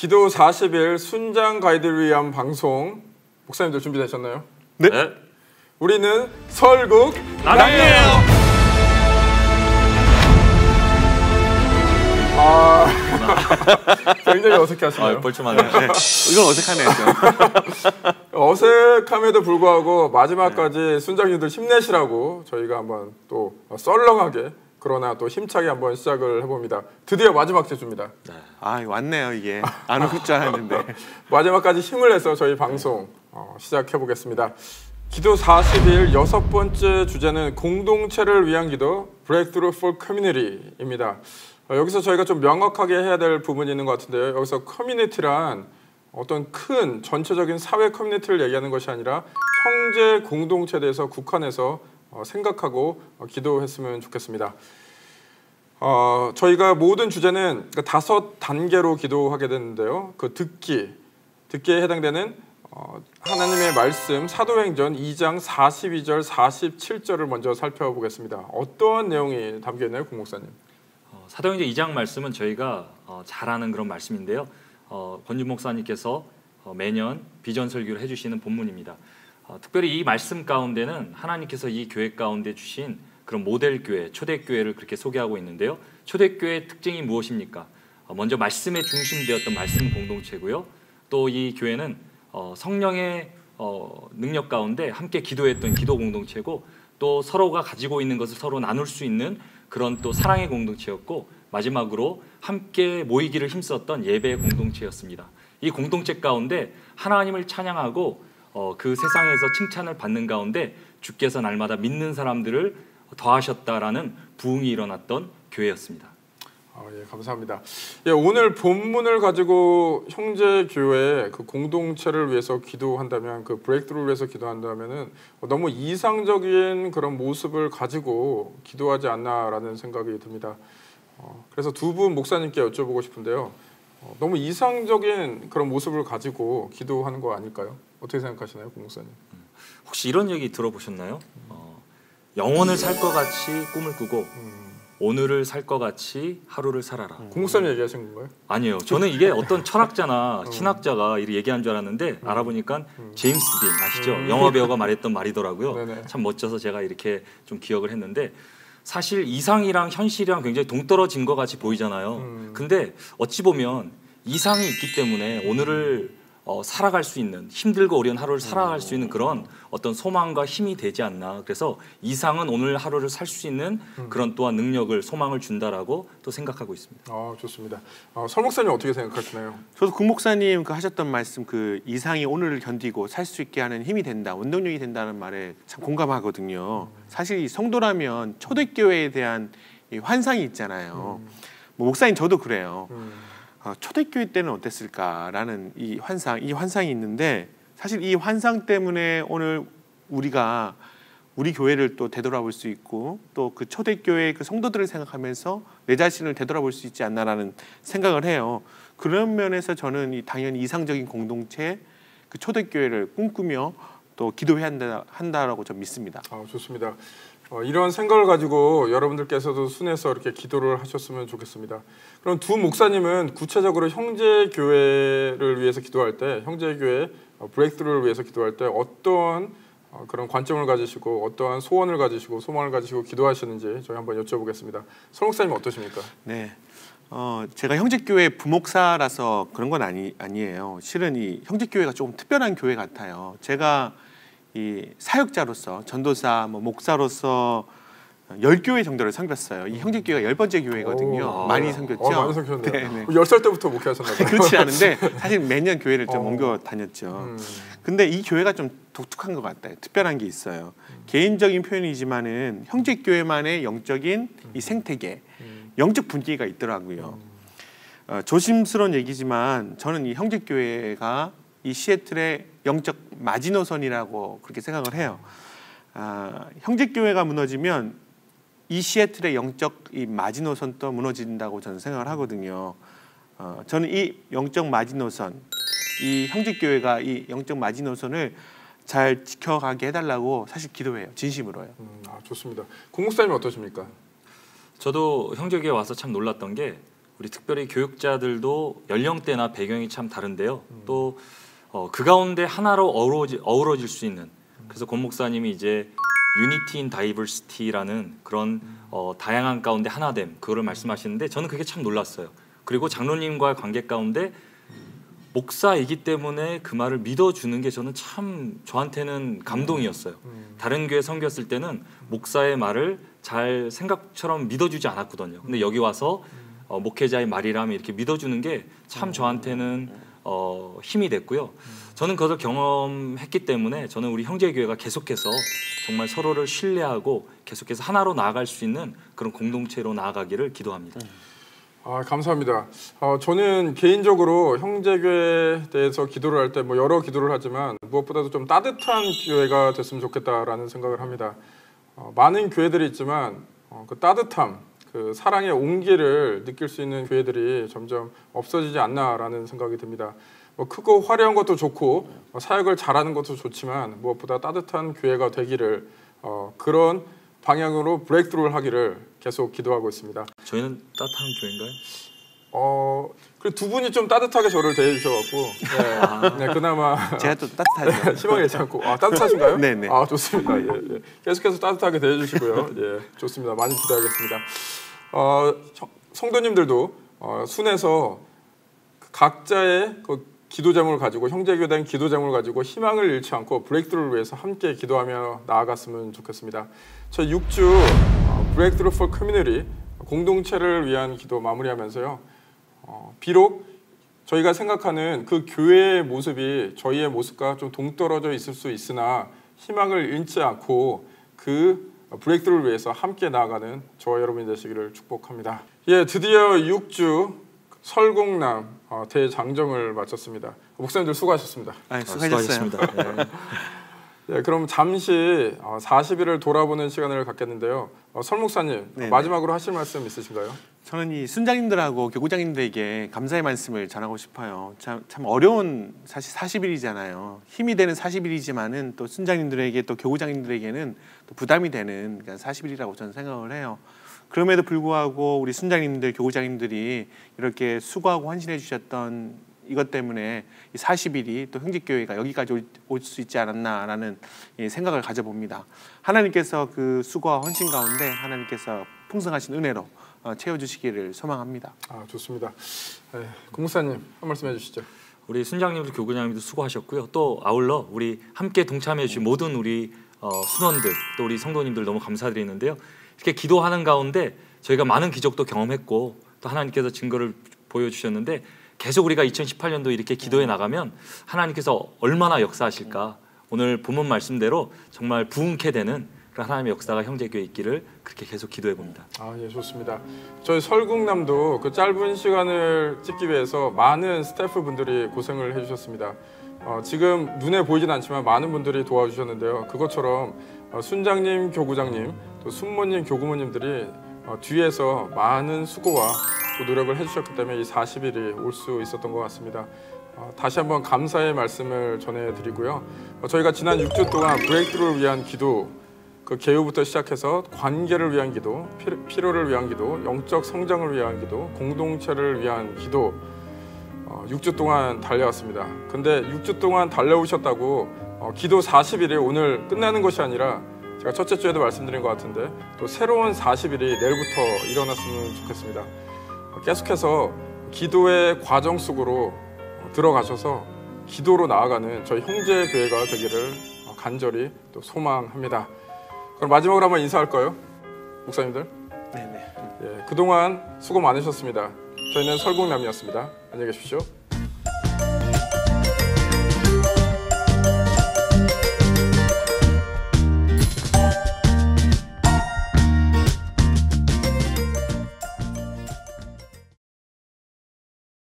기도 40일 순장 가이드를 위한 방송, 목사님들 준비되셨나요? 네. 우리는 설국 남이에요. 굉장히 어색하시네요. 뻘쭘하네요. 네. 이건 어색하네요. 어색함에도 불구하고 마지막까지 순장님들 힘내시라고 저희가 한번 또 썰렁하게 그러나 또 힘차게 한번 시작을 해봅니다. 드디어 마지막 제주입니다. 네. 왔네요 이게. 안 올 줄 알았는데. 마지막까지 힘을 내서 저희 방송 시작해 보겠습니다. 기도 40일 여섯 번째 주제는 공동체를 위한 기도, Breakthrough for Community입니다. 여기서 저희가 좀 명확하게 해야 될 부분이 있는 것 같은데요. 여기서 커뮤니티란 어떤 큰 전체적인 사회 커뮤니티를 얘기하는 것이 아니라 형제 공동체에 대해서 국한해서 생각하고 기도했으면 좋겠습니다. 저희가 모든 주제는 5단계로 기도하게 되는데요. 그 듣기에 해당되는 하나님의 말씀 사도행전 2장 42절 47절을 먼저 살펴보겠습니다. 어떠한 내용이 담겨 있나요, 국 목사님? 사도행전 2장 말씀은 저희가 잘 아는 그런 말씀인데요. 권준 목사님께서 매년 비전 설교를 해주시는 본문입니다. 특별히 이 말씀 가운데는 하나님께서 이 교회 가운데 주신 그런 모델 교회, 초대교회를 그렇게 소개하고 있는데요. 초대교회의 특징이 무엇입니까? 먼저 말씀에 중심되었던 말씀 공동체고요. 또 이 교회는 성령의 능력 가운데 함께 기도했던 기도 공동체고, 또 서로가 가지고 있는 것을 서로 나눌 수 있는 그런 또 사랑의 공동체였고, 마지막으로 함께 모이기를 힘썼던 예배의 공동체였습니다. 이 공동체 가운데 하나님을 찬양하고 그 세상에서 칭찬을 받는 가운데 주께서 날마다 믿는 사람들을 더하셨다라는 부흥이 일어났던 교회였습니다. 예, 감사합니다. 예, 오늘 본문을 가지고 형제 교회 그 공동체를 위해서 기도한다면, 그 브레이크트루를 위해서 기도한다면은 너무 이상적인 그런 모습을 가지고 기도하지 않나라는 생각이 듭니다. 그래서 두 분 목사님께 여쭤보고 싶은데요. 너무 이상적인 그런 모습을 가지고 기도하는 거 아닐까요? 어떻게 생각하시나요, 국 목사님? 혹시 이런 얘기 들어보셨나요? 영원을 살 것 같이 꿈을 꾸고 오늘을 살 것 같이 하루를 살아라. 국 목사님 얘기하신 건가요? 아니요. 저는 이게 어떤 철학자나 신학자가 이렇게 얘기한 줄 알았는데 알아보니까 제임스 딘 아시죠? 영화 배우가 말했던 말이더라고요. 네네. 참 멋져서 제가 이렇게 좀 기억을 했는데, 사실 이상이랑 현실이랑 굉장히 동떨어진 것 같이 보이잖아요. 근데 어찌 보면 이상이 있기 때문에 오늘을 살아갈 수 있는, 힘들고 어려운 하루를 살아갈 수 있는 그런 어떤 소망과 힘이 되지 않나. 그래서 이상은 오늘 하루를 살 수 있는 그런 또한 능력을, 소망을 준다라고 또 생각하고 있습니다. 좋습니다. 설 목사님 어떻게 생각하시나요? 저도 국 목사님 그 하셨던 말씀, 그 이상이 오늘을 견디고 살 수 있게 하는 힘이 된다, 원동력이 된다는 말에 참 공감하거든요. 사실 이 성도라면 초대교회에 대한 이 환상이 있잖아요. 뭐 목사님 저도 그래요. 초대교회 때는 어땠을까라는 이 환상이 있는데, 사실 이 환상 때문에 오늘 우리가 우리 교회를 또 되돌아볼 수 있고, 또 그 초대교회 그 성도들을 생각하면서 내 자신을 되돌아볼 수 있지 않나라는 생각을 해요. 그런 면에서 저는 당연히 이상적인 공동체, 그 초대교회를 꿈꾸며 또 기도해야 한다라고 좀 믿습니다. 좋습니다. 이런 생각을 가지고 여러분들께서도 순해서 이렇게 기도를 하셨으면 좋겠습니다. 그럼 두 목사님은 구체적으로 형제교회를 위해서 기도할 때, 형제교회 브레이크트루를 위해서 기도할 때 어떤 그런 관점을 가지시고 어떠한 소원을 가지시고 소망을 가지시고 기도하시는지 저희 한번 여쭤보겠습니다. 설 목사님 어떠십니까? 네, 제가 형제교회 부목사라서 그런 건 아니에요. 실은 이 형제교회가 조금 특별한 교회 같아요. 제가 이 사역자로서, 전도사, 목사로서 10교회 정도를 섬겼어요. 이 형제교회가 10번째 교회거든요. 많이 섬겼죠? 많이 섬겼네요. 네. 10살 때부터 목회하셨나요? 그렇지 않은데 사실 매년 교회를 좀 옮겨 다녔죠. 근데 이 교회가 좀 독특한 것 같아요. 특별한 게 있어요. 개인적인 표현이지만은 형제교회만의 영적인 이 생태계, 영적 분위기가 있더라고요. 조심스러운 얘기지만 저는 이 형제교회가 이 시애틀의 영적 마지노선이라고 그렇게 생각을 해요. 형제교회가 무너지면 이 시애틀의 영적 이 마지노선도 무너진다고 저는 생각을 하거든요. 저는 이 영적 마지노선, 이 형제교회가 이 영적 마지노선을 잘 지켜가게 해달라고 사실 기도해요. 진심으로요. 좋습니다. 국 목사님 어떠십니까? 저도 형제교회 와서 참 놀랐던 게, 우리 특별히 교육자들도 연령대나 배경이 참 다른데요. 또 그 가운데 하나로 어우러질 수 있는, 그래서 권 목사님이 이제 Unity in Diversity라는 그런 다양한 가운데 하나됨, 그거를 말씀하시는데 저는 그게 참 놀랐어요. 그리고 장로님과의 관계 가운데 목사이기 때문에 그 말을 믿어주는 게 저는 참 저한테는 감동이었어요. 다른 교회 섬겼을 때는 목사의 말을 잘 생각처럼 믿어주지 않았거든요. 근데 여기 와서 목회자의 말이라면 이렇게 믿어주는 게 참 저한테는 힘이 됐고요. 저는 그것을 경험했기 때문에 저는 우리 형제교회가 계속해서 정말 서로를 신뢰하고 계속해서 하나로 나아갈 수 있는 그런 공동체로 나아가기를 기도합니다. 감사합니다. 저는 개인적으로 형제교회에 대해서 기도를 할 때 뭐 여러 기도를 하지만 무엇보다도 좀 따뜻한 교회가 됐으면 좋겠다라는 생각을 합니다. 많은 교회들이 있지만 그 따뜻함, 그 사랑의 온기를 느낄 수 있는 교회들이 점점 없어지지 않나라는 생각이 듭니다. 뭐 크고 화려한 것도 좋고 사역을 잘하는 것도 좋지만 무엇보다 따뜻한 교회가 되기를 그런 방향으로 브레이크스루를 하기를 계속 기도하고 있습니다. 저희는 따뜻한 교회인가요? 그리고 두 분이 좀 따뜻하게 저를 대해주셔갖고 네, 그나마 제가 또 따뜻하죠. 희망을 잃지 않고 따뜻하신가요? 네네. 좋습니다. 예. 계속해서 따뜻하게 대해주시고요. 예, 좋습니다. 많이 기대하겠습니다. 성도님들도 순에서 각자의 그 기도 제목을 가지고 형제교단 기도 제목을 가지고 희망을 잃지 않고 브레이크스루를 위해서 함께 기도하며 나아갔으면 좋겠습니다. 저희 6주 브레이크스루 for 커뮤니티 공동체를 위한 기도 마무리하면서요. 비록 저희가 생각하는 그 교회의 모습이 저희의 모습과 좀 동떨어져 있을 수 있으나 희망을 잃지 않고 그 브레이크스루를 위해서 함께 나아가는 저와 여러분이 되시기를 축복합니다. 예, 드디어 6주 설국남 대장정을 마쳤습니다. 목사님들 수고하셨습니다. 수고하셨습니다. 네, 그럼 잠시 40일을 돌아보는 시간을 갖겠는데요. 설 목사님, 네네. 마지막으로 하실 말씀 있으신가요? 저는 이 순장님들하고 교구장님들에게 감사의 말씀을 전하고 싶어요. 참 어려운 사실 40일이잖아요. 힘이 되는 40일이지만은 또 순장님들에게 또 교구장님들에게는 또 부담이 되는 40일이라고 저는 생각을 해요. 그럼에도 불구하고 우리 순장님들, 교구장님들이 이렇게 수고하고 헌신해 주셨던 이것 때문에 이 40일이 또 형제교회가 여기까지 올 수 있지 않았나라는 생각을 가져봅니다. 하나님께서 그 수고와 헌신 가운데 하나님께서 풍성하신 은혜로 채워주시기를 소망합니다. 좋습니다. 공무사님 한 말씀 해주시죠. 우리 순장님도 교구장님도 수고하셨고요. 또 아울러 우리 함께 동참해 주신 모든 우리 순원들, 또 우리 성도님들 너무 감사드리는데요. 이렇게 기도하는 가운데 저희가 많은 기적도 경험했고 또 하나님께서 증거를 보여주셨는데 계속 우리가 2018년도 이렇게 기도해 나가면 하나님께서 얼마나 역사하실까. 오늘 본문 말씀대로 정말 부흥케 되는 그런 하나님의 역사가 형제교회에 있기를 그렇게 계속 기도해 봅니다. 예, 좋습니다. 저희 설국남도 그 짧은 시간을 찍기 위해서 많은 스태프분들이 고생을 해주셨습니다. 지금 눈에 보이진 않지만 많은 분들이 도와주셨는데요. 그것처럼 순장님, 교구장님, 또 순모님, 교구모님들이 뒤에서 많은 수고와 또 노력을 해주셨기 때문에 이 40일이 올 수 있었던 것 같습니다. 다시 한번 감사의 말씀을 전해드리고요. 저희가 지난 6주 동안 브레이크스루를 위한 기도, 그 개요부터 시작해서 관계를 위한 기도, 필요를 위한 기도, 영적 성장을 위한 기도, 공동체를 위한 기도 6주 동안 달려왔습니다. 근데 6주 동안 달려오셨다고 기도 40일이 오늘 끝나는 것이 아니라 제가 첫째 주에도 말씀드린 것 같은데 또 새로운 40일이 내일부터 일어났으면 좋겠습니다. 계속해서 기도의 과정 속으로 들어가셔서 기도로 나아가는 저희 형제 교회가 되기를 간절히 또 소망합니다. 그럼 마지막으로 한번 인사할까요? 목사님들? 네네. 그동안 수고 많으셨습니다. 저희는 설국남이었습니다. 안녕히 계십시오.